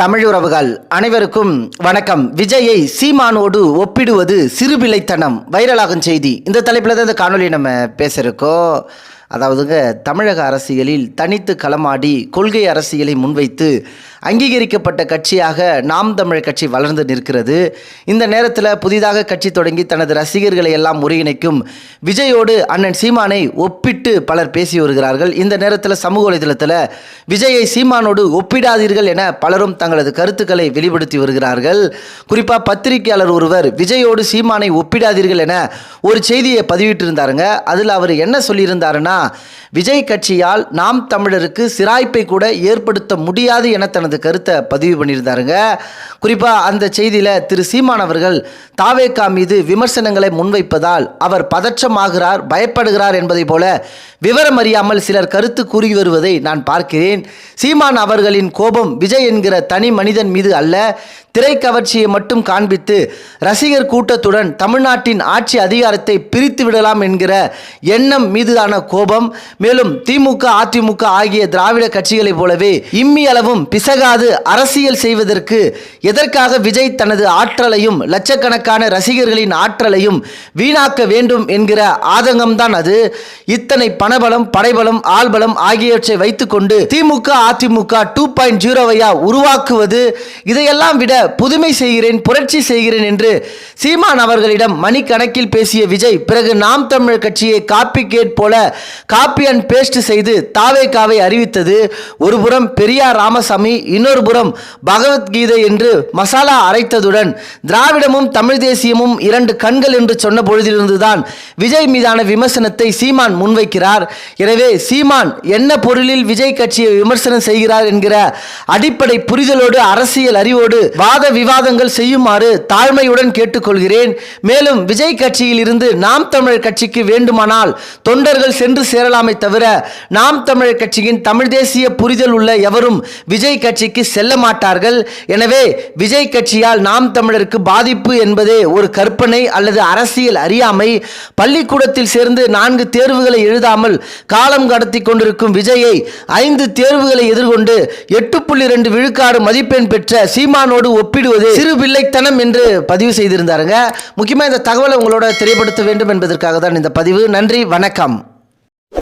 தமிழ் உறவுகள் அனைவருக்கும் வணக்கம். விஜயை சீமானோடு ஒப்பிடுவது சிறுபிள்ளைத்தனம், வைரலாகும் செய்தி. இந்த தலைப்பில் தான் இந்த காணொலியை நம்ம பேசியிருக்கோம். அதாவதுங்க, தமிழக அரசியலில் தனித்து களமாடி கொள்கை அரசியலை முன்வைத்து அங்கீகரிக்கப்பட்ட கட்சியாக நாம் தமிழர் கட்சி வளர்ந்து நிற்கிறது. இந்த நேரத்தில் புதிதாக கட்சி தொடங்கி தனது ரசிகர்களை எல்லாம் ஒருங்கிணைக்கும் விஜயோடு அண்ணன் சீமானை ஒப்பிட்டு பலர் பேசி வருகிறார்கள். இந்த நேரத்தில் சமூக வலைதளத்தில் விஜயை சீமானோடு ஒப்பிடாதீர்கள் என பலரும் தங்களது கருத்துக்களை வெளிப்படுத்தி வருகிறார்கள். குறிப்பாக பத்திரிகையாளர் ஒருவர் விஜயோடு சீமானை ஒப்பிடாதீர்கள் என ஒரு செய்தியை பதிவிட்டிருந்தாருங்க. அதில் அவர் என்ன சொல்லியிருந்தாருன்னா, விஜய் கட்சியால் நாம் தமிழருக்கு சிராய்ப்பை கூட ஏற்படுத்த முடியாது என தனது கருத்தை பதிவு பண்ணியிருந்தாருங்க. குறிப்பாக அந்த செய்தியில் திரு சீமான் அவர்கள் தாவேகா மீது விமர்சனங்களை முன்வைப்பதால் அவர் பதற்றமாகிறார், பயப்படுகிறார் என்பதை போல விவரம் அறியாமல் சிலர் கருத்து கூறி வருவதை நான் பார்க்கிறேன். சீமான் அவர்களின் கோபம் விஜய் என்கிற தனி மனிதன் மீது அல்ல, திரைக்கவர்ச்சியை மட்டும் காண்பித்து ரசிகர் கூட்டத்துடன் தமிழ்நாட்டின் ஆட்சி அதிகாரத்தை பிரித்து விடலாம் என்கிற எண்ணம் மீதுதான கோபம். மேலும் திமுக, அதிமுக ஆகிய திராவிட கட்சிகளைப் போலவே இம்மி அளவும் பிசகாது அரசியல் செய்வதற்கு எதற்காக விஜய் தனது ஆற்றலையும் லட்சக்கணக்கான ரசிகர்களின் ஆற்றலையும் வீணாக்க வேண்டும் என்கிற ஆதங்கம்தான் அது. இத்தனை பணபலம், படைபலம், ஆள்பலம் ஆகியவற்றை வைத்துக்கொண்டு திமுக, அதிமுக 2.0 உருவாக்குவது, இதையெல்லாம் விட புதுமை செய்கிறேன், புரட்சி செய்கிறேன் என்று சீமான் அவர்களிடம் மணிக்கணக்கில் பேசிய விஜய் பிறகு நாம் தமிழர் கட்சியை காப்பி கேட் போல காப்பி அண்ட் பேஸ்ட் செய்து தாவேகாவை அறிவித்தது. ஒரு புறம் பெரியார் ராமசாமி, இன்னொரு புறம் பகவத்கீதை என்று மசாலா அரைத்ததுடன் திராவிடமும் தமிழ் தேசியமும் இரண்டு கண்கள் என்று சொன்ன பொழுதிலிருந்துதான் விஜய் மீதான விமர்சனத்தை சீமான் முன்வைக்கிறார். எனவே சீமான் என்ன பொருளில் விஜய் கட்சியை விமர்சனம் செய்கிறார் என்கிற அடிப்படை புரிதலோடு அரசியல் அறிவோடு வாத விவாதங்கள் செய்யுமாறு தாழ்மையுடன் கேட்டுக்கொள்கிறேன். மேலும் விஜய் கட்சியில் இருந்து நாம் தமிழர் கட்சிக்கு வேண்டுமானால் தொண்டர்கள் சென்று சேரலாமே தவிர நாம் தமிழர் கட்சியின் தமிழ் தேசிய புரிதல் உள்ள எவரும் விஜய் கட்சிக்கு செல்ல மாட்டார்கள். எனவே விஜய் கட்சியால் நாம் தமிழருக்கு பாதிப்பு என்பதே ஒரு கற்பனை அல்லது அரசியல் அறியாமை. பள்ளிக்கூடத்தில் சேர்ந்து 4 தேர்வுகளை எழுதாமல் காலம் கடத்தி கொண்டிருக்கும் விஜயை 5 தேர்வுகளை எதிர்கொண்டு 8.2 விழுக்காடு மதிப்பெண் பெற்ற சீமானோடு ஒப்பிடுவது சிறு பிள்ளைத்தனம் என்று பதிவு செய்திருந்தாருங்க. முக்கியமாக இந்த தகவலை உங்களோட தெரியப்படுத்த வேண்டும் என்பதற்காக தான் இந்த பதிவு. நன்றி, வணக்கம்.